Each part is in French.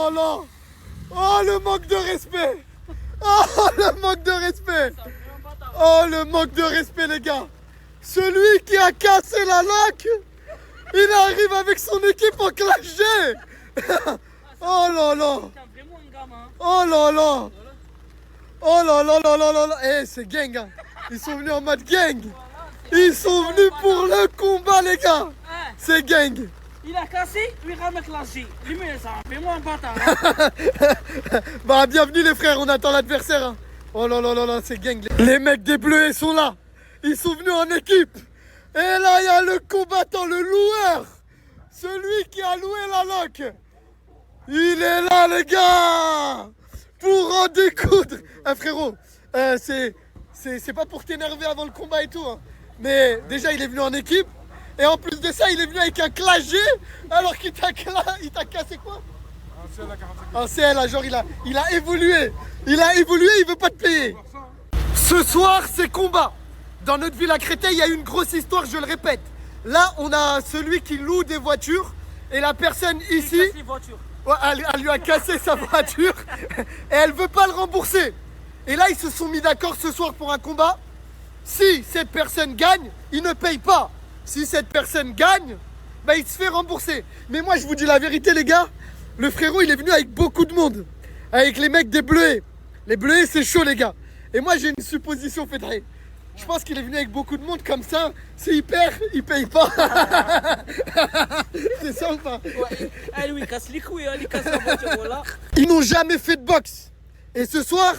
là là. Oh, le manque de respect. Oh, le manque de respect. Oh, le manque de respect, les gars. Celui qui a cassé la laque, il arrive avec son équipe en clash G. Oh là là. Oh là là. Oh là là là là là là. Eh, c'est gang, hein. Ils sont venus en mode gang. Ils sont venus pour le combat, les gars. C'est gang. Il a cassé, lui ramène clashé. Lui, ça fais-moi un bâtard. Hein. Bah, bienvenue les frères, on attend l'adversaire. Hein. Oh là là là là, c'est gang. Les mecs des Bleus, ils sont là. Ils sont venus en équipe. Et là, il y a le combattant, le loueur. Celui qui a loué la loque. Il est là, les gars. Pour en découdre. Ah, frérot, c'est pas pour t'énerver avant le combat et tout. Hein. Mais déjà, il est venu en équipe. Et en plus de ça, il est venu avec un clash G. Alors qu'il t'a cassé quoi? Un CL, genre il a évolué. Il a évolué, il veut pas te payer. Ce soir, c'est combat. Dans notre ville à Créteil, il y a une grosse histoire, je le répète. Là, on a celui qui loue des voitures. Et la personne ici, ouais, elle lui a cassé sa voiture. Et elle veut pas le rembourser. Et là, ils se sont mis d'accord ce soir pour un combat. Si cette personne gagne, il ne paye pas. Si cette personne gagne, bah, il se fait rembourser. Mais moi, je vous dis la vérité, les gars. Le frérot, il est venu avec beaucoup de monde. Avec les mecs des Bleuets. Les Bleuets, c'est chaud, les gars. Et moi, j'ai une supposition, Fédré. Je pense qu'il est venu avec beaucoup de monde. Comme ça, s'il perd, il paye pas. C'est ça ou pas? Ouais. Ah, lui, il casse les couilles, hein, il casse la voiture, voilà. Ils n'ont jamais fait de boxe. Et ce soir,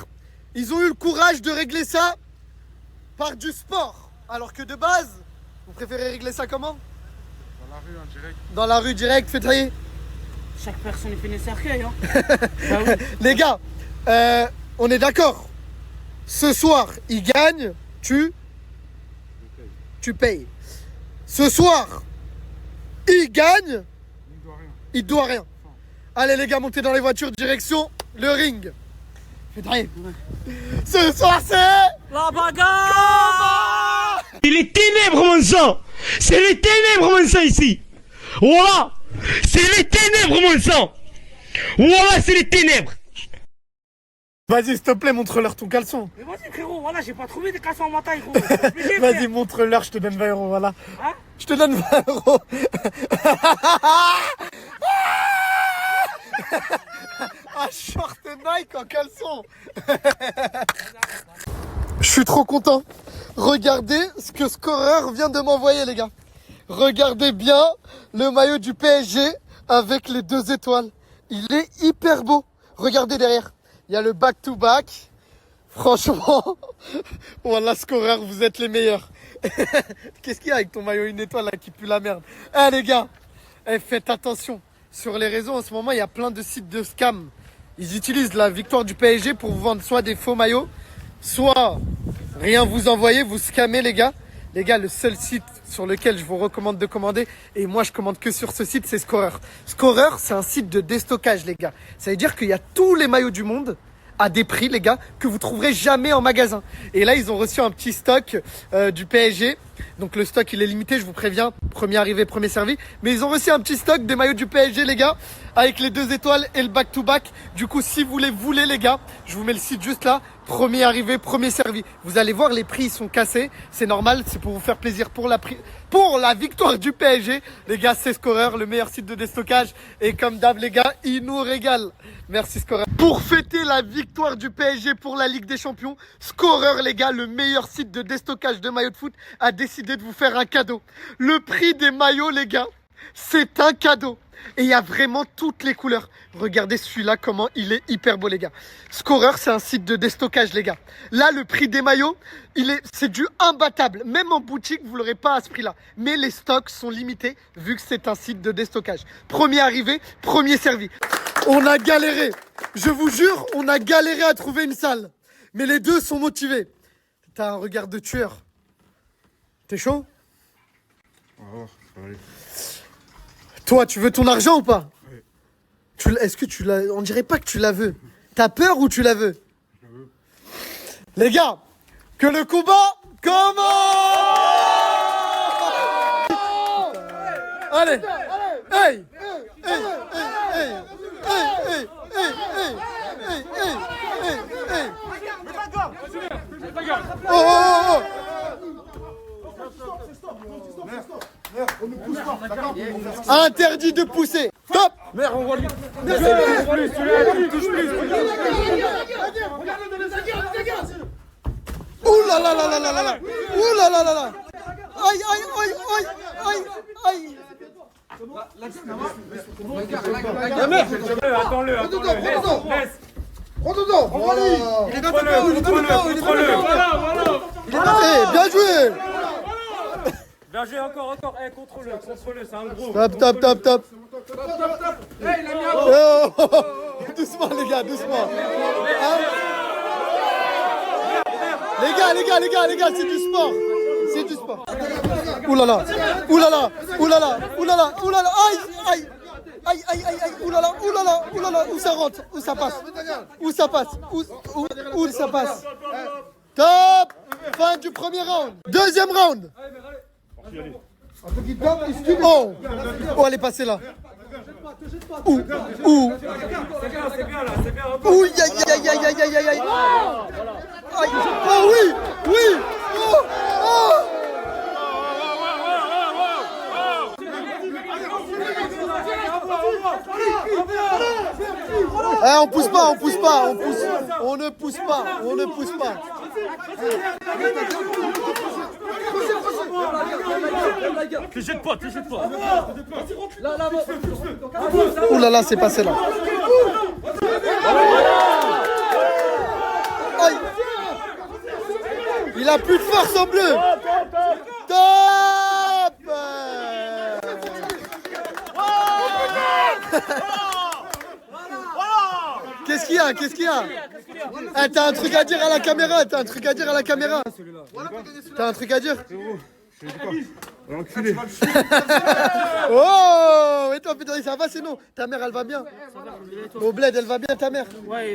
ils ont eu le courage de régler ça par du sport. Alors que de base, vous préférez régler ça comment? Dans la rue, en direct. Dans la rue, direct, Fédré. Chaque personne fait un cercueil, hein. Bah oui. Les gars, on est d'accord. Ce soir, il gagne, tu payes. Ce soir, il gagne, il doit rien. Allez les gars, montez dans les voitures, direction le ring. Fédré. Ce soir, c'est La bagarre. C'est les ténèbres, mon sang. C'est les ténèbres, mon sang, ici. Voilà. C'est les ténèbres, mon sang. Voilà, c'est les ténèbres. Vas-y, s'il te plaît, montre-leur ton caleçon. Mais vas-y, frérot, voilà, j'ai pas trouvé des caleçons en ma taille, gros. Vas-y, montre-leur, je te donne 20 €, voilà. Hein? Je te donne 20 €. Ah, short Nike en caleçon. Je suis trop content. Regardez ce que Scorer vient de m'envoyer, les gars. Regardez bien le maillot du PSG avec les 2 étoiles. Il est hyper beau. Regardez derrière. Il y a le back-to-back. Franchement, voilà, Scorer, vous êtes les meilleurs. Qu'est-ce qu'il y a avec ton maillot une étoile là qui pue la merde? Eh les gars, faites attention. Sur les réseaux en ce moment, il y a plein de sites de scam. Ils utilisent la victoire du PSG pour vous vendre soit des faux maillots, soit rien vous envoyer, vous scammer les gars. Les gars, le seul site sur lequel je vous recommande de commander, et moi je commande que sur ce site, c'est Scorer. Scorer, c'est un site de déstockage, les gars. Ça veut dire qu'il y a tous les maillots du monde à des prix, les gars, que vous trouverez jamais en magasin. Et là, ils ont reçu un petit stock du PSG. Donc le stock, il est limité, je vous préviens. Premier arrivé, premier servi. Mais ils ont reçu un petit stock des maillots du PSG, les gars, avec les 2 étoiles et le back-to-back. Du coup, si vous les voulez, les gars, je vous mets le site juste là. Premier arrivé, premier servi. Vous allez voir, les prix, ils sont cassés. C'est normal, c'est pour vous faire plaisir pour la victoire du PSG. Les gars, c'est Scorer, le meilleur site de déstockage. Et comme d'hab, les gars, il nous régale. Merci Scorer. Pour fêter la victoire du PSG pour la Ligue des Champions, Scorer, les gars, le meilleur site de déstockage de maillots de foot, a décidé de vous faire un cadeau. Le prix des maillots, les gars, c'est un cadeau. Et il y a vraiment toutes les couleurs. Regardez celui-là, comment il est hyper beau, les gars. Scorer, c'est un site de déstockage, les gars. Là, le prix des maillots, c'est du imbattable. Même en boutique, vous l'aurez pas à ce prix-là. Mais les stocks sont limités, vu que c'est un site de déstockage. Premier arrivé, premier servi. On a galéré. Je vous jure, on a galéré à trouver une salle. Mais les deux sont motivés. T'as un regard de tueur. T'es chaud? On va voir, ça va aller. Toi, tu veux ton argent ou pas? Oui. Est-ce que tu la... On dirait pas que tu la veux. T'as peur ou tu la veux? Je la veux. Les gars, que le combat commence! Allez! Hey! Hey! Hey! Hey! Hey! Interdit de pousser. Top. Merde, on voit lui. Ouh là là là là là là là. Ouh là là là là. Aïe aïe aïe aïe aïe aïe. Attends-le. Laisse. Prends dedans. Voilà. Il est contrôle-le. Eh, bien joué. Bien joué, encore. Contrôle-le, c'est un gros. Top. Oh, doucement les gars, doucement. Hein? Les gars, c'est du sport. C'est du sport. Ouh là là. Aïe. Ouh là là. Où ça rentre? Où ça passe? Où ça passe? Top. Fin du premier round. Deuxième round. Oh, elle est passée là. Ouh. Ouh, aïe. Oh oui. Oh. Eh, on pousse pas. On ne pousse pas. Te jette pas. Ouh là là, c'est passé là. Aïe. Il a plus de force en bleu. Top. Qu'est-ce qu'il y a? Eh, t'as un truc à dire à la caméra. T'as un truc à dire L'enculé. Oh, et toi, putain, ça va sinon? Ta mère, elle va bien? Au bled, elle va bien, ta mère? Ouais,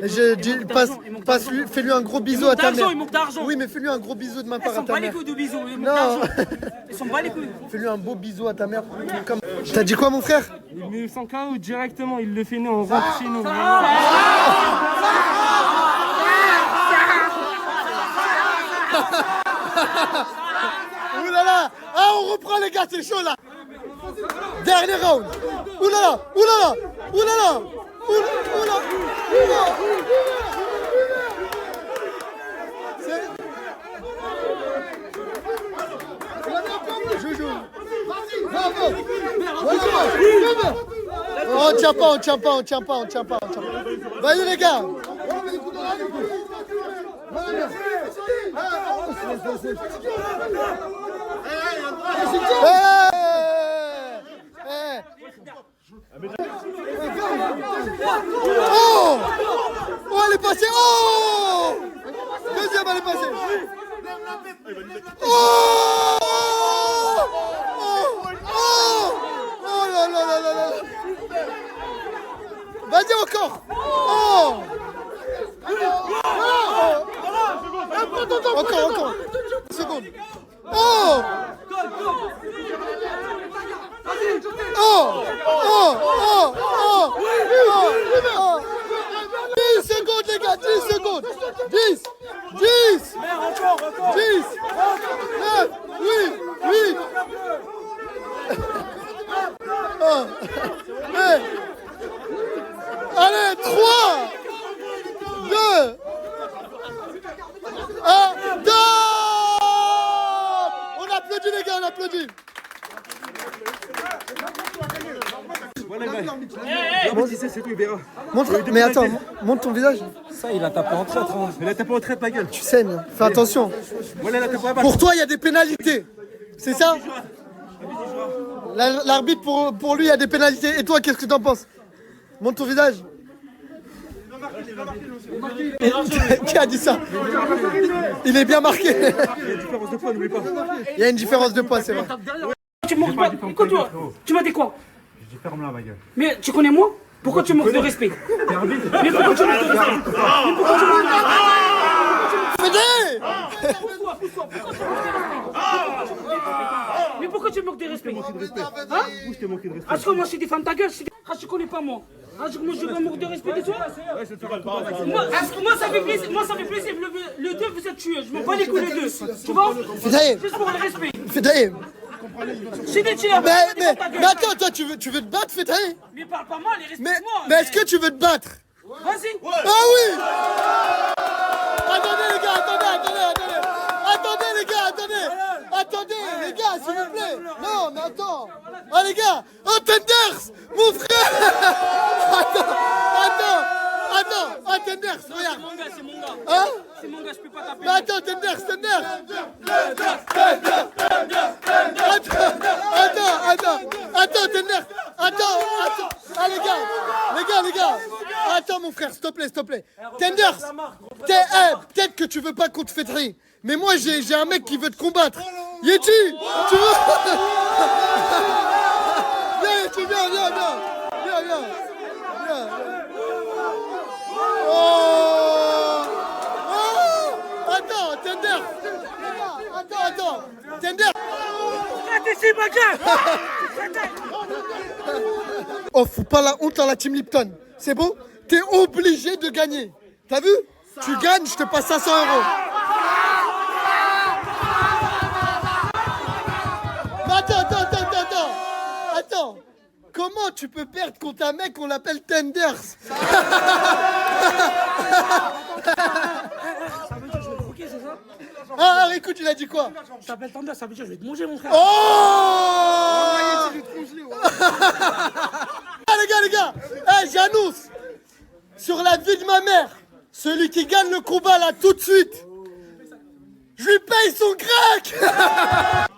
fais-lui un gros bisou à ta mère. Il manque d'argent. Oui, mais fais-lui un gros bisou de ma part Ils à sont ta pas les mère. couilles de bisous. Ils manquent Non. d'argent. Ils sont pas les couilles. Fais-lui un beau bisou à ta mère. T'as dit quoi, mon frère? Il met 100 KO directement, il le fait nous, on rentre chez nous. Ouh là là. Ah, on reprend les gars, c'est chaud là. Dernier round. Ouh là là. Joujou. On tient pas. Vas-y les gars. Oh, elle est passée. Oh, deuxième, elle est passée. Oh là là. Vas-y encore. Encore. Une seconde. Oh. 10 secondes les gars, 10 secondes. 10. 10. 9. 8. Allez, 3. 2. 1. On applaudit les gars, on applaudit. Montre, mais attends, montre ton visage. Ça, il a tapé en traître. Il a tapé en traître, ma gueule. Tu saignes, fais attention. Voilà, il a tapé en Pour toi, il y a des pénalités. C'est ça? L'arbitre, pour lui, il y a des pénalités. Et toi, qu'est-ce que t'en penses? Montre ton visage. Qui a dit ça? Il est bien marqué. Il y a une différence de poids, n'oublie pas. Il y a une différence de poids, c'est vrai. Tu manques pas. Écoute-toi. Tu m'as dit quoi? J'ai dit ferme-la, ma gueule. Mais tu connais moi? Pourquoi tu manques de respect? Mais pourquoi tu manques de respect? Mais pourquoi tu manques de respect? Où je t'ai manqué de respect? Ah, je commence à défendre ta gueule. Ah, je connais pas moi. Ah, je veux manque de respect de toi. Moi, ça fait plaisir. Le deux, vous êtes tués. Je m'en bats les couilles les deux. Tu vois? Fidaïe, Juste pour le respect. Fidaïe, J'ai des tirs. Mais attends, toi, tu veux te battre, Fethi? Mais parle pas mal, Mais respecte-moi. est-ce que tu veux te battre? Vas-y. Ah oui! Attendez les gars, attendez les gars, attendez les gars, s'il vous plaît. Non, mais attends. Ah les gars, oh Tenders, mon frère. Attends, Tenders, regarde. C'est mon gars. Hein? C'est mon gars, je peux pas taper. Mais attends, Tenders. Attends, Tenders. Attends. Ah les gars. Attends mon frère, s'il te plaît. Tenders, peut-être que tu veux pas qu'on te fait trier. Mais moi j'ai un mec qui veut te combattre. Yeti, tu veux? Viens Yeti, viens. Oh. Attends, Tenders. Attends. Tenders. Oh, fous pas la honte à la Team Lipton. C'est bon? T'es obligé de gagner. T'as vu? Tu gagnes, je te passe 500 €. Mais attends. Comment tu peux perdre contre un mec qu'on l'appelle Tenders? Ça veut dire que je vais te croquer, c'est ça? Ah, écoute, il a dit quoi? Je t'appelle Tanda, ça veut dire que je vais te manger, mon frère. Oh! Ah, les gars, j'annonce sur la vie de ma mère, celui qui gagne le combat là tout de suite, je lui paye son crack.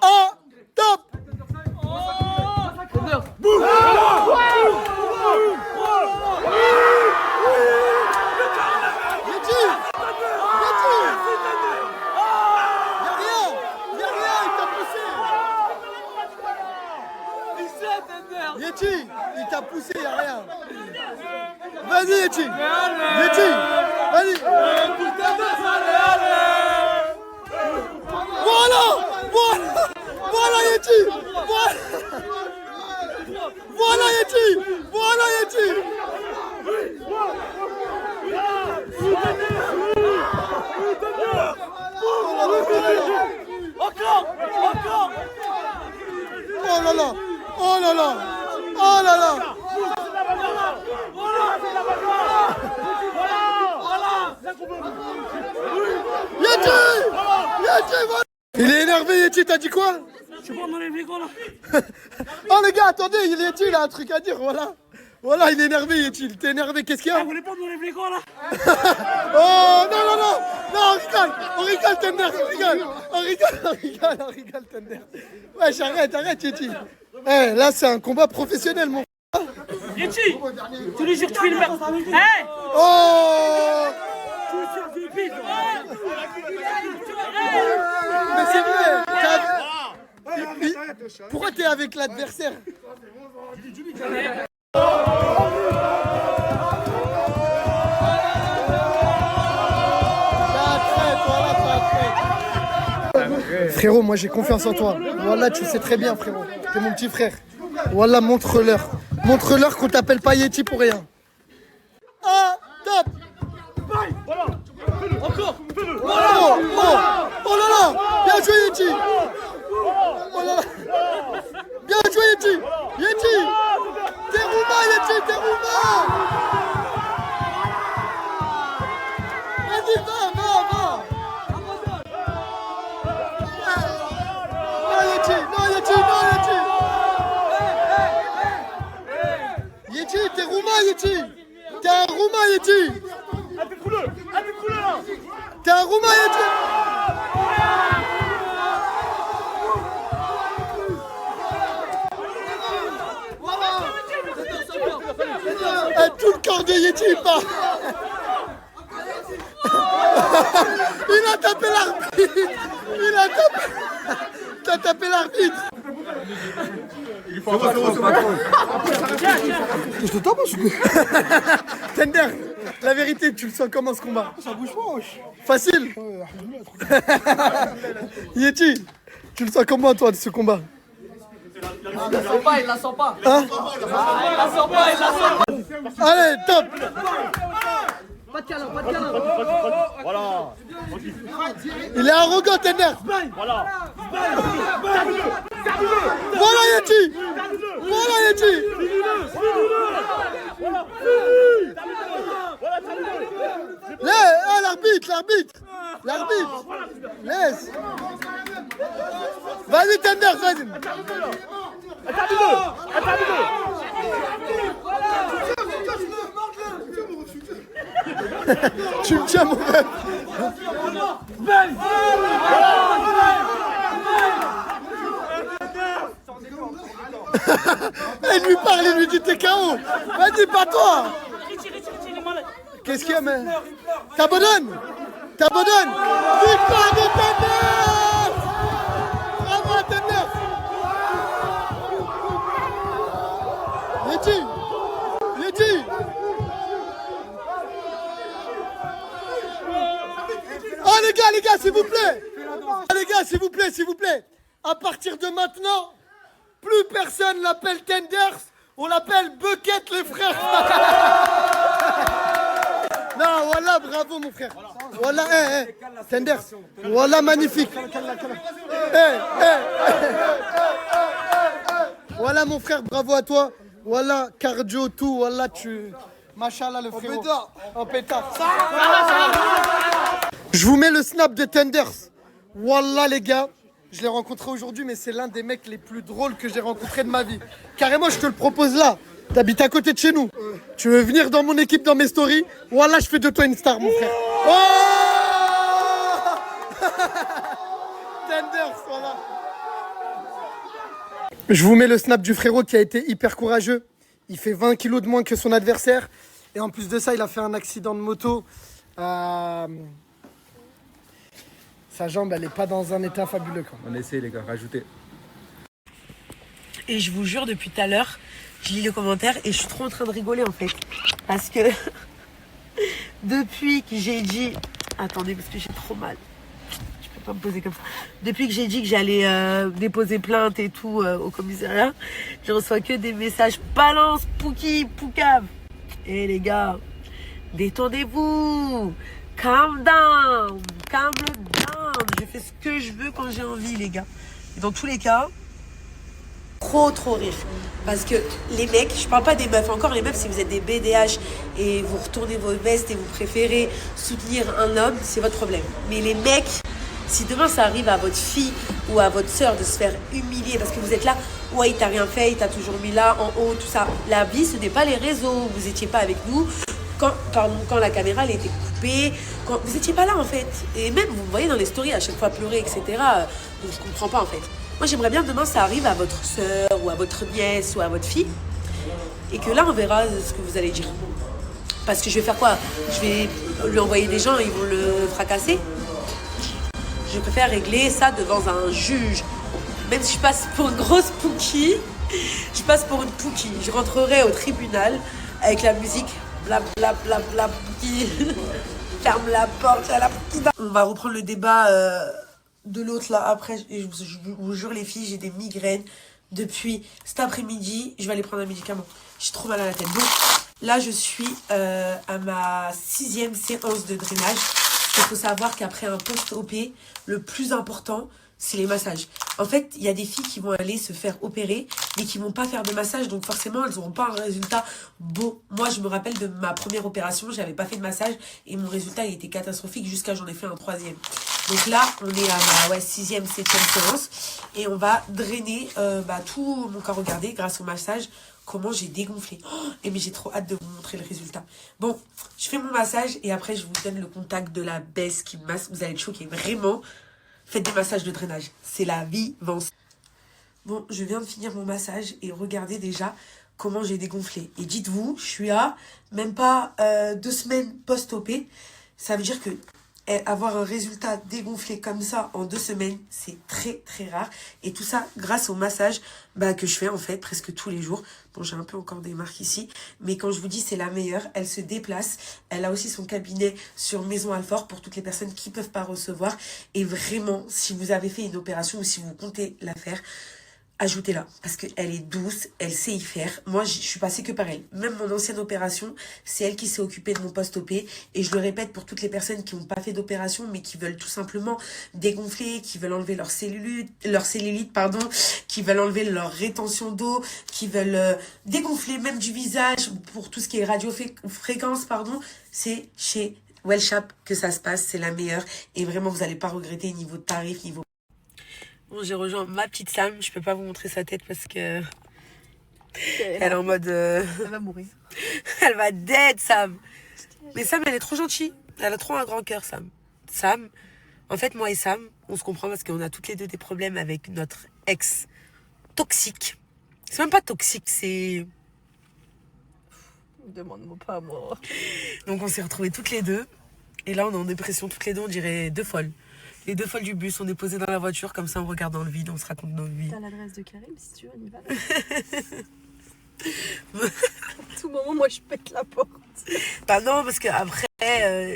Oh, top. Yeti, il t'a poussé, y'a rien. Vas-y Yeti, vas-y. Voilà Yeti, voilà Yeti. Encore. Oh là là. Yeti, voilà. Il est énervé Yeti, t'as dit quoi? Je peux m'enlever quoi là? Oh les gars, attendez, Yeti il a un truc à dire, voilà, il est énervé Yeti, t'es énervé, qu'est-ce qu'il y a? Vous voulez pas m'enlever quoi là? Oh non, on rigole Tenders, on rigole Tenders. Wesh, arrête Yeti. Eh, là c'est un combat professionnel mon. Yeti, tous les jours tu fais le merde. Hey! Oh! Mais c'est vrai. Pourquoi t'es avec l'adversaire? Frérot, moi j'ai confiance en toi. Wallah, tu sais très bien, frérot. T'es mon petit frère. Wallah, montre-leur. Montre-leur qu'on t'appelle pas Yeti pour rien. Ah, top. Encore. Oh là là. Bien joué, Yeti. Oh là là. Bien joué, Yeti. Teruma, Yeti, Teruma. Vas-y, va. Non, Yeti, t'es roumain, Yeti. T'es un roumain, Yeti. T'es un roumain, Yeti. Tout le corps de Yeti, il part. Il a tapé l'arbitre. T'as tapé l'arbitre. Je te tape, Tender, la vérité, tu le sens comment ce combat? Ça bouge pas, wesh. Facile. Yeti, tu le sens comment toi de ce combat? Il la sent pas. Hein? Il la sent pas. Allez, top. Pas de câlin. Voilà. Il est arrogant, Tender. Voilà. Voilà Yeti. Voilà Yeti. L'arbitre. Laisse. Vas-y Tenders, vas-y. Tu me tiens mon rêve. Elle lui parle, il lui dit t'es KO. Vas-y, pas toi. Qu'est-ce qu'il y a, mais t'abandonnes. Victoire de Tenders. Bravo à Tenders. Yeti. Oh les gars, s'il vous plaît. S'il vous plaît. À partir de maintenant, plus personne l'appelle Tenders, on l'appelle Bucket les frères. Non, voilà, bravo mon frère. Voilà, Tenders. Voilà, magnifique. Voilà mon frère, bravo à toi. Voilà, cardio, tout. Voilà, tu... Machallah le frérot. En pétard. Je vous mets le snap de Tenders. Wallah les gars, je l'ai rencontré aujourd'hui, mais c'est l'un des mecs les plus drôles que j'ai rencontré de ma vie. Carrément, je te le propose là. T'habites à côté de chez nous. Tu veux venir dans mon équipe, dans mes stories? Wallah, je fais de toi une star, mon frère. Oh Tenders, voilà. Je vous mets le snap du frérot qui a été hyper courageux. Il fait 20 kilos de moins que son adversaire. Et en plus de ça, il a fait un accident de moto. Sa jambe, elle n'est pas dans un état fabuleux. Quoi. On essaie les gars, rajoutez. Et je vous jure, depuis tout à l'heure, je lis les commentaires et je suis trop en train de rigoler en fait. Parce que depuis que j'ai dit... Attendez, parce que j'ai trop mal. Je peux pas me poser comme ça. Depuis que j'ai dit que j'allais déposer plainte et tout au commissariat, je reçois que des messages « Balance, Pouki, Poucave !» Eh les gars, détendez-vous. Calm down. Je fais ce que je veux quand j'ai envie, les gars. Et dans tous les cas, trop rire. Parce que les mecs, je parle pas des meufs, encore les meufs, si vous êtes des BDH et vous retournez vos vestes et vous préférez soutenir un homme, c'est votre problème. Mais les mecs, si demain ça arrive à votre fille ou à votre soeur de se faire humilier parce que vous êtes là, ouais, il t'a rien fait, il t'a toujours mis là, en haut, tout ça. La vie, ce n'est pas les réseaux. Vous étiez pas avec nous. Quand la caméra elle était coupée, quand vous étiez pas là en fait. Et même vous me voyez dans les stories à chaque fois pleurer, etc. Donc je comprends pas en fait. Moi j'aimerais bien demain ça arrive à votre soeur ou à votre nièce ou à votre fille et que là on verra ce que vous allez dire. Parce que je vais faire quoi? Je vais lui envoyer des gens et ils vont le fracasser. Je préfère régler ça devant un juge. Même si je passe pour une grosse Pouki, je passe pour une Pouki. Je rentrerai au tribunal avec la musique. Bla bla bla bla Pouki. Ferme la porte à la Pouki. On va reprendre le débat de l'autre là après. Et je vous jure les filles, j'ai des migraines depuis cet après-midi. Je vais aller prendre un médicament. J'ai trop mal à la tête. Donc là je suis à ma 6e séance de drainage. Il faut savoir qu'après un post-OP, le plus important, c'est les massages. En fait, il y a des filles qui vont aller se faire opérer, mais qui vont pas faire de massage, donc forcément, elles n'auront pas un résultat beau. Moi, je me rappelle de ma première opération, j'avais pas fait de massage, et mon résultat, il était catastrophique, jusqu'à j'en ai fait un 3e. Donc là, on est à ma 6e, 7e séance, et on va drainer tout mon corps. Regardez, grâce au massage, comment j'ai dégonflé. Oh, et mais j'ai trop hâte de vous montrer le résultat. Bon, je fais mon massage, et après, je vous donne le contact de la baisse qui me masse. Vous allez être choqués, vraiment. Faites des massages de drainage. C'est la vivance. Bon, je viens de finir mon massage et regardez déjà comment j'ai dégonflé. Et dites-vous, je suis à même pas 2 semaines post-OP. Ça veut dire que avoir un résultat dégonflé comme ça en 2 semaines, c'est très rare. Et tout ça grâce au massage que je fais en fait presque tous les jours. Bon, j'ai un peu encore des marques ici. Mais quand je vous dis c'est la meilleure, elle se déplace. Elle a aussi son cabinet sur Maison Alfort pour toutes les personnes qui ne peuvent pas recevoir. Et vraiment, si vous avez fait une opération ou si vous comptez la faire, ajoutez-la. Parce qu'elle est douce, elle sait y faire. Moi, je suis passée que par elle. Même mon ancienne opération, c'est elle qui s'est occupée de mon post-op. Et je le répète pour toutes les personnes qui n'ont pas fait d'opération, mais qui veulent tout simplement dégonfler, qui veulent enlever leur cellulite, pardon, qui veulent enlever leur rétention d'eau, qui veulent dégonfler même du visage, pour tout ce qui est radiofréquence, pardon, c'est chez Wellshap que ça se passe, c'est la meilleure. Et vraiment, vous n'allez pas regretter niveau de tarif, niveau... Bon, j'ai rejoint ma petite Sam. Je peux pas vous montrer sa tête parce que elle est en mode... Elle va mourir. Elle va dead, Sam. Mais Sam, elle est trop gentille. Elle a trop un grand cœur, Sam. Sam, en fait, moi et Sam, on se comprend parce qu'on a toutes les deux des problèmes avec notre ex toxique. C'est même pas toxique, c'est... Demande-moi pas à moi. Donc on s'est retrouvés toutes les deux. Et là, on est en dépression toutes les deux, on dirait deux folles. Les deux folles du bus, on est posées dans la voiture, comme ça on regarde dans le vide, on se raconte nos vies. T'as l'adresse de Karim, si tu veux, on y va. À tout moment, moi je pète la porte. Bah non, parce qu'après,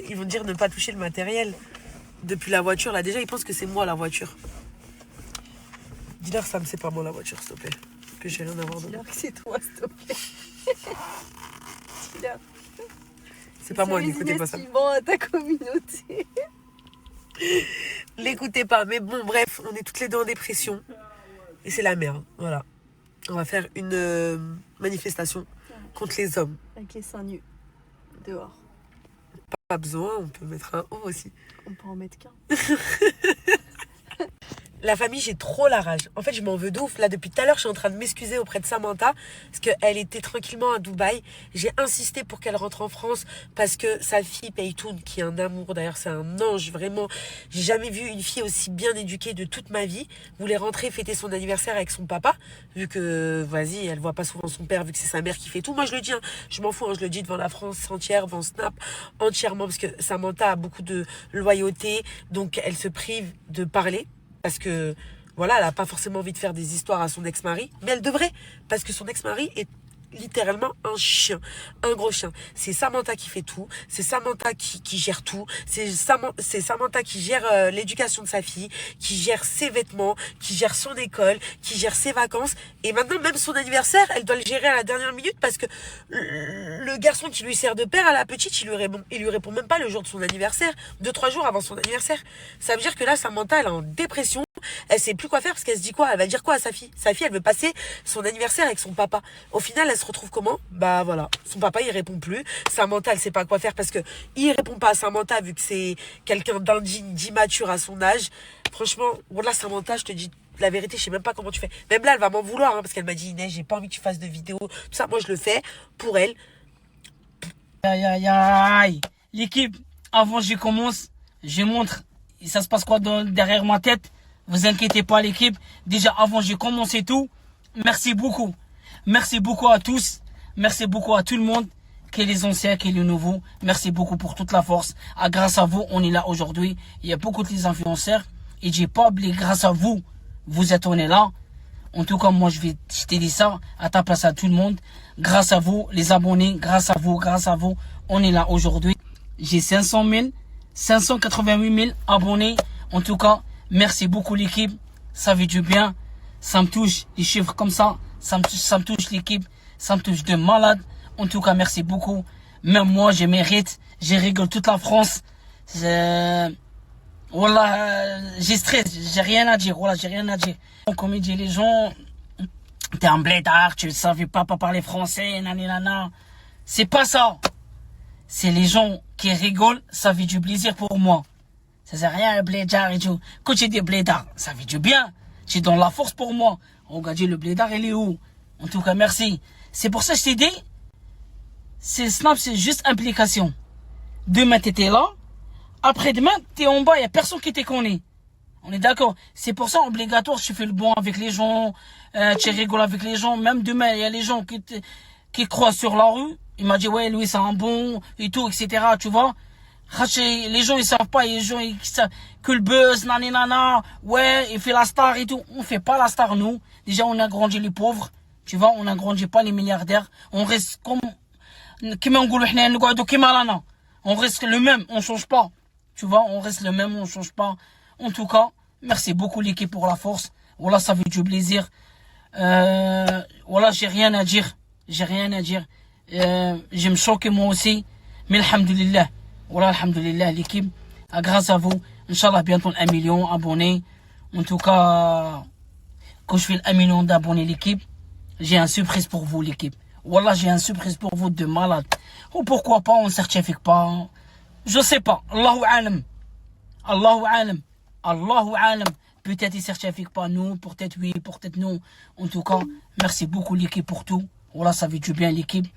ils vont dire ne pas toucher le matériel. Depuis la voiture, là déjà, ils pensent que c'est moi la voiture. Dis-leur, Sam, c'est pas moi la voiture, s'il te plaît. Que j'ai rien à voir dedans. Dis-leur que c'est toi, s'il te plaît. Dis-leur. C'est pas moi, n'écoutez pas ça. À ta communauté. L'écoutez pas, mais bon, bref, on est toutes les deux en dépression. Et c'est la merde, voilà. On va faire une manifestation contre les hommes. Avec les seins nus. Dehors. Pas besoin, on peut mettre un haut aussi. On peut en mettre qu'un. La famille, j'ai trop la rage. En fait, je m'en veux de ouf. Là, depuis tout à l'heure, je suis en train de m'excuser auprès de Samantha parce qu'elle était tranquillement à Dubaï. J'ai insisté pour qu'elle rentre en France parce que sa fille, Peytoun, qui est un amour, d'ailleurs, c'est un ange, vraiment. J'ai jamais vu une fille aussi bien éduquée de toute ma vie. Voulait rentrer fêter son anniversaire avec son papa, vu que, vas-y, elle voit pas souvent son père, vu que c'est sa mère qui fait tout. Moi, je le dis, hein, je m'en fous, hein, je le dis devant la France entière, devant Snap, entièrement, parce que Samantha a beaucoup de loyauté, donc elle se prive de parler. Parce que, voilà, elle n'a pas forcément envie de faire des histoires à son ex-mari. Mais elle devrait. Parce que son ex-mari est littéralement un chien. Un gros chien. C'est Samantha qui fait tout. C'est Samantha qui gère tout. C'est Samantha qui gère l'éducation de sa fille. Qui gère ses vêtements. Qui gère son école. Qui gère ses vacances. Et maintenant, même son anniversaire, elle doit le gérer à la dernière minute. Parce que le garçon qui lui sert de père à la petite, il lui répond même pas le jour de son anniversaire. 2-3 jours avant son anniversaire. Ça veut dire que là, Samantha, elle est en dépression. Elle sait plus quoi faire parce qu'elle se dit quoi? Elle va dire quoi à sa fille? Sa fille, elle veut passer son anniversaire avec son papa. Au final, elle se retrouve comment? Bah voilà, son papa, il répond plus. Samantha, elle sait pas quoi faire parce que il répond pas à Samantha vu que c'est quelqu'un d'indigne, d'immature à son âge. Franchement, voilà, Samantha, je te dis la vérité, je sais même pas comment tu fais. Même là, elle va m'en vouloir hein, parce qu'elle m'a dit Inès, j'ai pas envie que tu fasses de vidéo. Tout ça, moi, je le fais pour elle. Aïe, aïe, aïe. L'équipe, avant que je commence, je montre, ça se passe quoi derrière ma tête. Vous inquiétez pas l'équipe. Déjà avant j'ai commencé tout. Merci beaucoup. Merci beaucoup à tous. Merci beaucoup à tout le monde. Que les anciens, que les nouveaux. Merci beaucoup pour toute la force. Grâce à vous, on est là aujourd'hui. Il y a beaucoup de les influenceurs. Et j'ai pas oublié, grâce à vous, vous êtes on est là. En tout cas, moi je te dis ça à ta place à tout le monde. Grâce à vous, les abonnés, grâce à vous, on est là aujourd'hui. J'ai 588 000 abonnés. En tout cas, merci beaucoup l'équipe, ça fait du bien, ça me touche, les chiffres comme ça me touche l'équipe, ça me touche de malade. En tout cas, merci beaucoup. Même moi, je mérite, je rigole toute la France. Voilà, j'ai stress, j'ai rien à dire, voilà, j'ai rien à dire. Comme il dit les gens, t'es un blédard, tu ne savais pas parler français, nanana. C'est pas ça. C'est les gens qui rigolent, ça fait du plaisir pour moi. Ça sert à rien, un blédard et tout. Quand j'ai des blédards, ça fait du bien. J'ai dans la force pour moi. Regardez, le blédard, il est où? En tout cas, merci. C'est pour ça que je t'ai dit, Snap, c'est juste implication. Demain, t'étais là. Après-demain, t'es en bas, il n'y a personne qui te connaît. On est d'accord? C'est pour ça, obligatoire, tu fais le bon avec les gens, tu rigoles avec les gens. Même demain, il y a les gens qui croisent sur la rue. Il m'a dit, ouais, lui, c'est un bon, et tout, etc., tu vois? Les gens ils savent pas, les gens ils savent que le buzz, nanana, ouais, il fait la star et tout. On fait pas la star nous. Déjà on a grandi les pauvres, tu vois, on a grandi pas les milliardaires. On reste comme on reste le même, on change pas. Tu vois, on reste le même, on change pas. En tout cas, merci beaucoup l'équipe pour la force. Voilà, ça fait du plaisir. Voilà, j'ai rien à dire. J'ai rien à dire. Je me choque moi aussi. Mais alhamdulillah. Voilà, alhamdulillah, l'équipe. Grâce à vous. Inch'Allah, bientôt 1 million d'abonnés. En tout cas, quand je fais 1 million d'abonnés, l'équipe, j'ai un surprise pour vous, l'équipe. Voilà, j'ai un surprise pour vous de malade. Ou pourquoi pas, on ne certifie pas. Je sais pas. Allahu alam. Allahu alam. Allahu alam. Peut-être il certifie pas nous, peut-être oui, peut-être non. En tout cas, merci beaucoup l'équipe pour tout. Voilà, ça fait du bien l'équipe.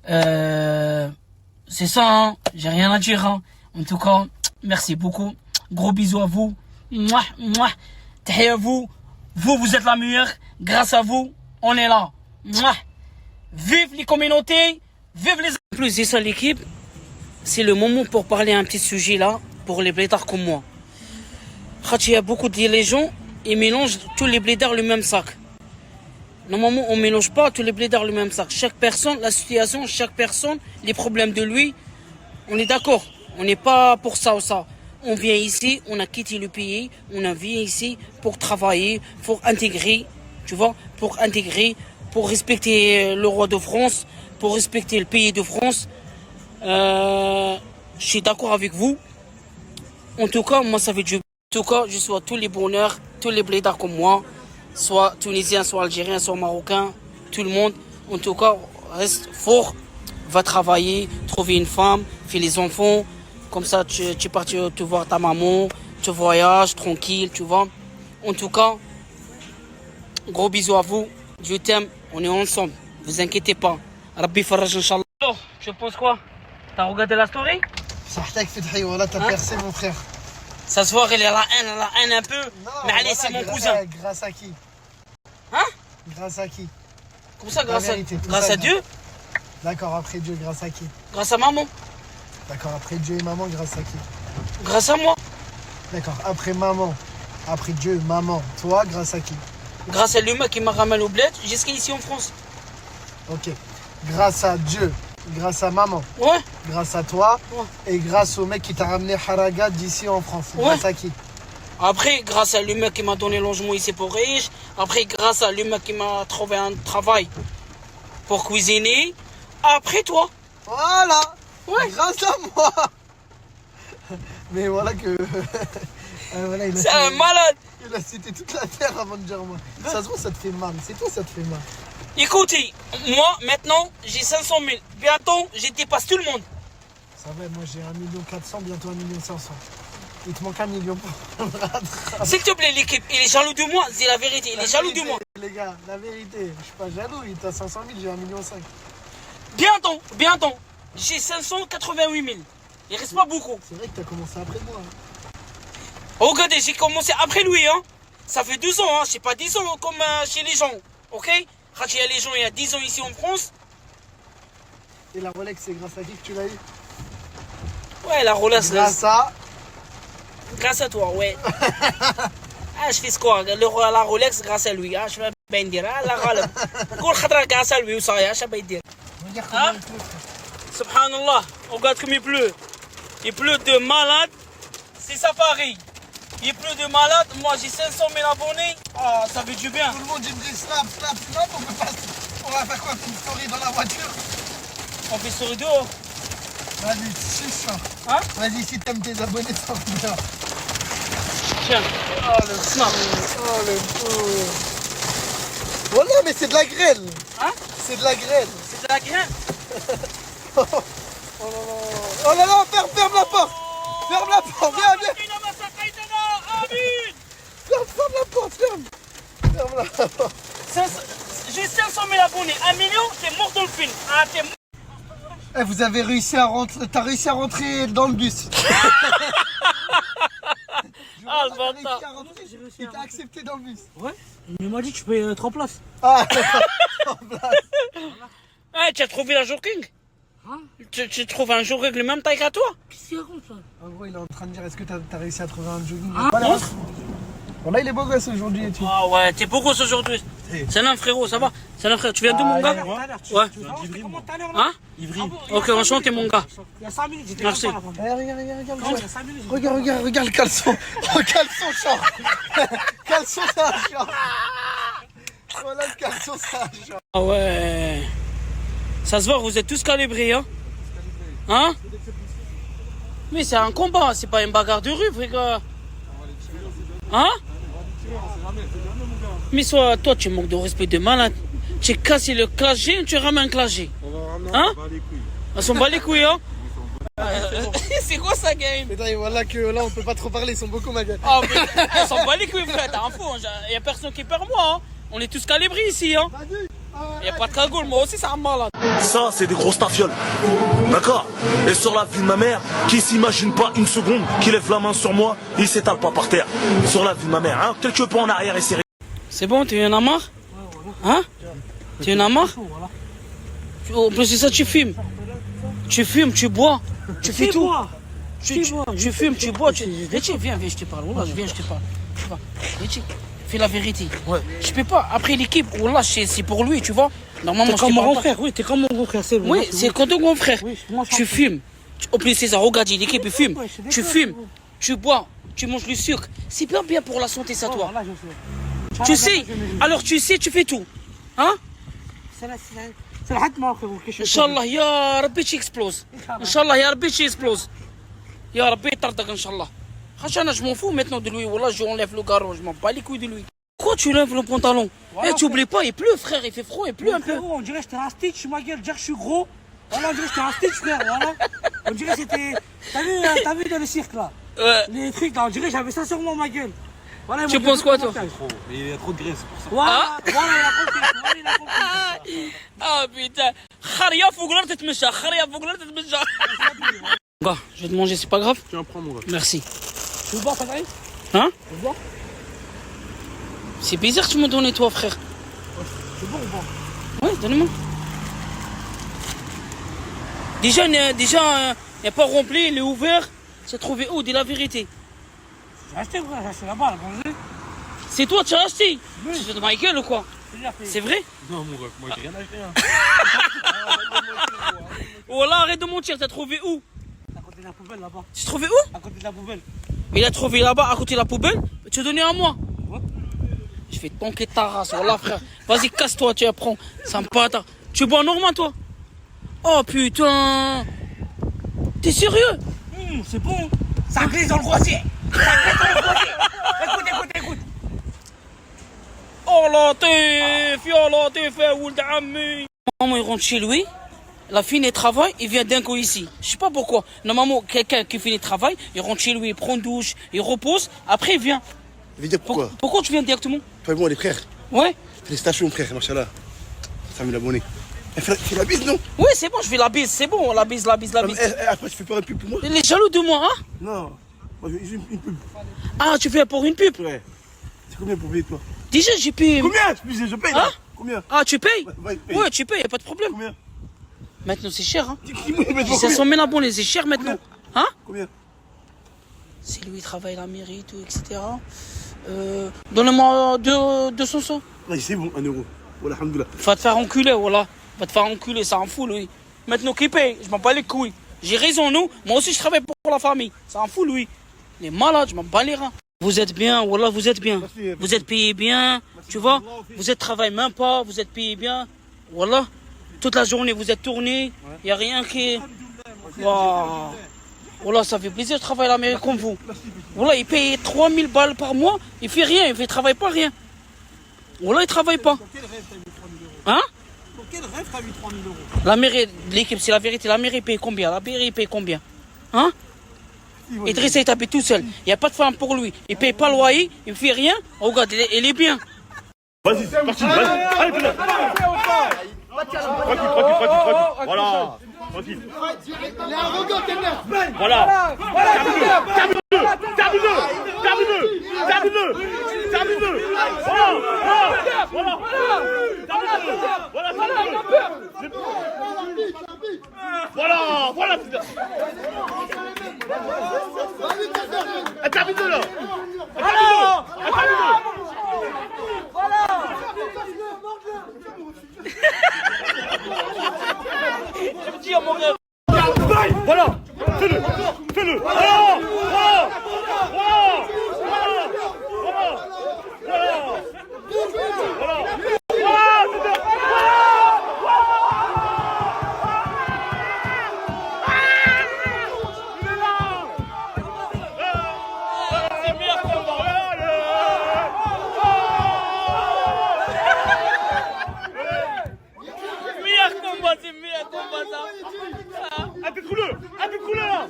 C'est ça, hein. J'ai rien à dire. Hein. En tout cas, merci beaucoup. Gros bisous à vous. Mouah, mouah. Tahia à vous. Vous êtes la meilleure. Grâce à vous, on est là. Mouah. Vive les communautés. Vive les... En plus, c'est ça l'équipe. C'est le moment pour parler un petit sujet là, pour les blédards comme moi. Il y a beaucoup de gens, ils mélangent tous les blédards le même sac. Normalement, on ne mélange pas tous les blédards le même sac. Chaque personne, la situation, chaque personne, les problèmes de lui, on est d'accord. On n'est pas pour ça ou ça. On vient ici, on a quitté le pays, on a vient ici pour travailler, pour intégrer, tu vois, pour intégrer, pour respecter le roi de France, pour respecter le pays de France. Je suis d'accord avec vous. En tout cas, moi, ça fait du... En tout cas, je souhaite tous les bonheurs, tous les blédards comme moi, soit tunisiens, soit algériens, soit marocains, tout le monde. En tout cas, reste fort, va travailler, trouver une femme, fais les enfants. Comme ça, tu pars te voir ta maman, tu voyages tranquille, tu vois. En tout cas, gros bisous à vous. Je t'aime, on est ensemble. Vous inquiétez pas. Rabbi Faraj, Inch'Allah. Oh, tu penses quoi? T'as regardé la story? Ça voilà, t'as percé mon frère. Ça se voit, elle a la haine un peu. Non, Mais allez, voilà, c'est mon cousin. Grâce à qui? Hein? Grâce à qui? Comment ça, grâce ça, à Dieu? D'accord, après Dieu, grâce à qui? Grâce à maman. D'accord, après Dieu et maman, grâce à qui? Grâce à moi. D'accord, après maman, après Dieu, maman, toi, grâce à qui? Grâce à l'humain qui m'a ramené au bled jusqu'ici en France. Ok, grâce à Dieu, grâce à maman, Ouais. grâce à toi, Ouais. et grâce au mec qui t'a ramené Haraga d'ici en France. Ouais. Grâce à qui? Après, grâce à l'humain qui m'a donné logement ici pour riche. Après, grâce à l'humain qui m'a trouvé un travail pour cuisiner. Après, toi. Voilà. Ouais. Grâce à moi. Mais voilà que... voilà, il a C'est un cité- malade. Il a cité toute la terre avant de dire moi. Ça se voit, ça te fait mal. C'est toi, ça te fait mal. Écoutez, moi, maintenant, j'ai 500 000. Bientôt, je dépasse tout le monde. Ça va, moi j'ai 1 400 000, bientôt 1 500 000. Il te manque 1 million pour le rattraper. S'il te plaît, l'équipe, il est jaloux de moi. C'est la vérité, il est jaloux de moi. Les gars, la vérité, je suis pas jaloux. Il t'a 500 000, j'ai 1,5 million. Bientôt, j'ai 588 000. Il reste pas beaucoup. C'est vrai que t'as commencé après moi. Hein. Regardez, j'ai commencé après lui, hein. Ça fait 2 ans, hein. C'est pas 10 ans comme chez les gens, ok? Quand il y a les gens, il y a 10 ans ici en France. Et la Rolex, c'est grâce à qui que tu l'as eu? Ouais, la Rolex, Grâce à... grâce à toi, ouais. Ah, je fais ce quoi? La Rolex, grâce à lui. Ah, je vais bien dire. Ah, la Rolex. Cool khadra grâce à lui, ou ça, je vais dire. Regarde Hein? comment il pleut, frère. Subhanallah, regarde comme il pleut. Il pleut de malade. C'est ça Paris. Il pleut de malade. Moi, j'ai 500 000 abonnés. Ah, ça fait du bien. Tout le monde, il me dit snap. On peut pas... On va faire quoi? Une story dans la voiture? On fait sur le dehors. Vas-y, suis ça. Hein? Vas-y, si t'aimes tes abonnés, ça va bien. Tiens. Oh le Snap. Oh le pauvre. Voilà, mais c'est de la grêle. Hein? C'est de la grêle. C'est de la graine. Oh là là. Oh là là, ferme la porte. Ferme la porte, viens. Ferme la porte, ferme la porte. J'ai 500 000 abonnés. 1 million, t'es mort dans le film. Ah, t'es mort. Eh, vous avez réussi à rentrer, t'as réussi à rentrer dans le bus. Ah, le T'as réussi bâtard. à rentrer, il t'a accepté dans le bus. Ouais. Il m'a dit que tu payes 3 places. Ah, Ah, tu as trouvé la jogging? Hein? Tu trouves un jogging le même taille qu'à toi? Qu'est-ce qu'il raconte ça? en gros, il est en train de dire, est-ce que t'as réussi à trouver un jogging? Hein? Voilà. Bon, là, il est beau gosse aujourd'hui et tout. Ah ouais, t'es beau gosse aujourd'hui. C'est un frérot, ça va? C'est un frère. Tu viens de mon gars? Ouais. Hein? Ok, enchanté mon gars. Merci. Regarde le caleçon. Oh, caleçon short. Caleçon, c'est un short. Voilà le garçon sage. Ah ouais. Ça se voit, vous êtes tous calibrés, hein? Hein? Mais c'est un combat, c'est pas une bagarre de rue, frère. Hein? Mais soit toi, tu manques de respect de malade. Tu casses le clash G, tu ramènes un clash G. Hein? On s'en bat les couilles, hein? C'est quoi ça, game? Mais voilà que là on peut pas trop parler, ils sont beaucoup ma gueule. Oh, mais on s'en bat les couilles, frère, t'as un fou. Y a personne qui perd moi, hein? On est tous calibrés ici, hein? Y a pas de cagoule, moi aussi, c'est un malade. Ça, c'est des grosses tafioles. D'accord? Et sur la vie de ma mère, qui s'imagine pas une seconde, qui lève la main sur moi, il s'étale pas par terre. Sur la vie de ma mère, hein? Quelques pas en arrière et c'est... C'est bon, tu en as marre? Hein? Tu en as marre? En plus de ça, tu fumes. Tu fumes, tu bois, tu fais tout. Tu fumes, tu bois. Viens, je te parle. Wallah, viens, je te parle. Fais la vérité. Ouais. Je peux pas. Après l'équipe, Wallah, c'est pour lui, tu vois. Normalement, T'es comme mon grand frère, oui, t'es comme mon grand frère, c'est bon. Oui, c'est comme ton grand frère. Oui, moi, je Tu pense- fumes. Au plus, c'est ça, regarde, l'équipe, il fume. Ouais, je suis Tu d'accord. fumes, tu bois, tu manges le sucre. C'est pas bien pour la santé, ça, toi. Voilà, je sais. Tu sais, alors tu sais, tu fais tout. Hein? C'est la hatma, frérot. Inch'Allah, ya Rabbi, tu exploses. Inch'Allah, ya Rabbi, tu exploses. Ya Rabbi, tardak, Inch'Allah. Khachana, je m'en fous maintenant de lui. Wallah, je enlève le garrot, je m'en bats les couilles de lui. Pourquoi tu lèves le pantalon? Voilà, Eh, tu oublies pas, il pleut, frère, il fait froid, il pleut un peu. Frérot, on dirait que j'étais un Stitch, ma gueule, dire que je suis gros. Voilà, on dirait que j'étais un Stitch, frère, voilà. On dirait que c'était... T'as vu dans le cirque, là? Ouais. Les trucs, là, on dirait que j'avais ça sur moi, ma gueule. Voilà, Tu ils m'ont penses fait quoi, tout toi? le montage. Mais il y a trop de graisse pour ça. Voilà, voilà, il a compris. Voilà, il a compris. Ah putain, Kharia faut que l'heure تتمشى, Kharia faut que l'heure تتمشى. Gars, je vais te manger, c'est pas grave? Tu en prends, mon gars. Merci. Tu veux boire, ça t'arrive? Hein? Tu veux boire? C'est bizarre que tu m'as donné toi, frère. Tu veux boire ou boire? Ouais, donne-moi. Déjà, il n'est pas rempli, il est ouvert. C'est trouvé où? Dis la vérité. J'ai acheté, frère, j'ai acheté là-bas, là, C'est toi, tu as acheté? Oui. Tu fais de ma gueule ou quoi? C'est vrai? Non, mon ref, moi j'ai rien acheté. Hein. Oh là, arrête de mentir, t'as trouvé où? À côté de la poubelle, là-bas. Tu as trouvé où? À côté de la poubelle. Il a trouvé là-bas, à côté de la poubelle. Tu as donné à moi. Ouais. Je vais te banquer ta race, voilà, frère. Vas-y, casse-toi, tu apprends. Ça me pâte. Tu bois normal, toi? Oh putain! T'es sérieux? C'est bon. Ça glisse dans le grossier. Ça glisse dans le grossier. Écoute. Oh latif, ya latif, ya ould ammi. Maman, il rentre chez lui. La fille il travaille, il vient d'un coup ici. Je sais pas pourquoi. Normalement, quelqu'un qui finit le travail, il rentre chez lui, il prend une douche, il repose, après il vient. Je vais dire pourquoi. Pourquoi tu viens directement? Toi et moi, les frères. Ouais? Félicitations, frère, machallah. Ça me l'abonné. Fais la bise, non? Oui, c'est bon, je fais la bise, c'est bon, la bise. Après, tu fais pas un pub pour moi? Il est jaloux de moi, hein? Non. Moi, j'ai une pub. Ah, tu fais pour une pub? Ouais. C'est combien pour payer, toi? Déjà, j'ai payé. Combien? Je paye, là. Hein? Combien? Ah, tu payes? Ouais, paye. Ouais, tu payes, y a pas de problème. Combien? Maintenant, c'est cher, hein? Combien? 500 000 abonnés, c'est cher maintenant. Hein? Combien? C'est lui qui travaille à la mairie, tout, etc. Donne-moi 200 sous. Ouais, c'est bon, 1 euro. Voilà, alhamdoulilah. Va te faire enculer, voilà. Va te faire enculer, ça en fout, lui. Maintenant qu'il paye, je m'en bats les couilles. J'ai raison, nous. Moi aussi, je travaille pour la famille. Ça en fout, lui. Il est malade, je m'en bats les reins. Vous êtes bien, voilà, vous êtes bien. Merci. Vous êtes payé bien, tu vois. Vous êtes travaillé même pas, vous êtes payé bien. Voilà. Toute la journée, vous êtes tourné. Il n'y a rien qui... Waouh. Voilà, ça fait plaisir de travailler à la mairie comme vous. Voilà, il paye 3000 balles par mois. Il fait rien, il travaille pas rien. Voilà, il travaille pas. Hein? Pour quel rêve t'as mis 3000 euros? La mairie, l'équipe, c'est la vérité. La mairie paye combien? La mairie paye combien? Hein? Idriss, il t'habite tout seul. Il n'y a pas de femme pour lui. Il paye pas le loyer, il fait rien. Regarde, il est bien. Vas-y, c'est parti, vas-y. Allez, fais-le. Tranquille. Voilà. Tranquille. Il est arrogant, t'énerve. Voilà. Termine-le. Voilà. Termine-le là. Je me dis à mon rêve. Voilà. Fais-le. Voilà. bleu. Un but bleu là.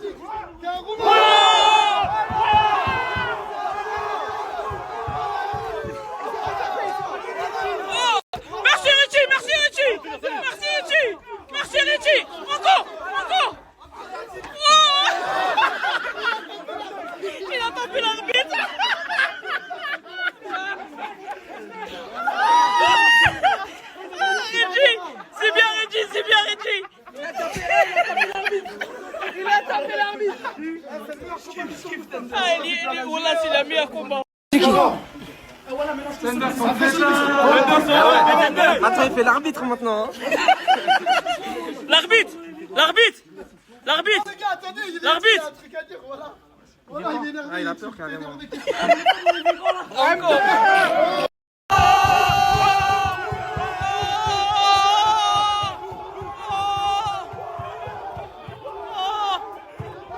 Merci Richie, merci Richie. Merci Richie. Merci Richie. Encore, encore. Oh il a tapé l'arbitre. Richie, c'est bien Richie, c'est bien Richie. Il a tapé l'arbitre. Ah, voilà, c'est la meilleure combat. Attends, il fait l'arbitre maintenant. Hein. L'arbitre, l'arbitre, l'arbitre. Les gars, attendez, il a un truc à dire, voilà. Voilà, il est énervé. Ah, il a peur carrément.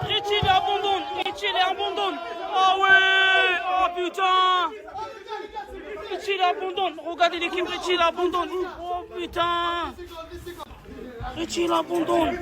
Richie il abandonne, Richie il abandonne. Ah ouais, oh putain. Richie il abandonne, regardez l'équipe, Richie il abandonne. Oh putain. Richie il abandonne.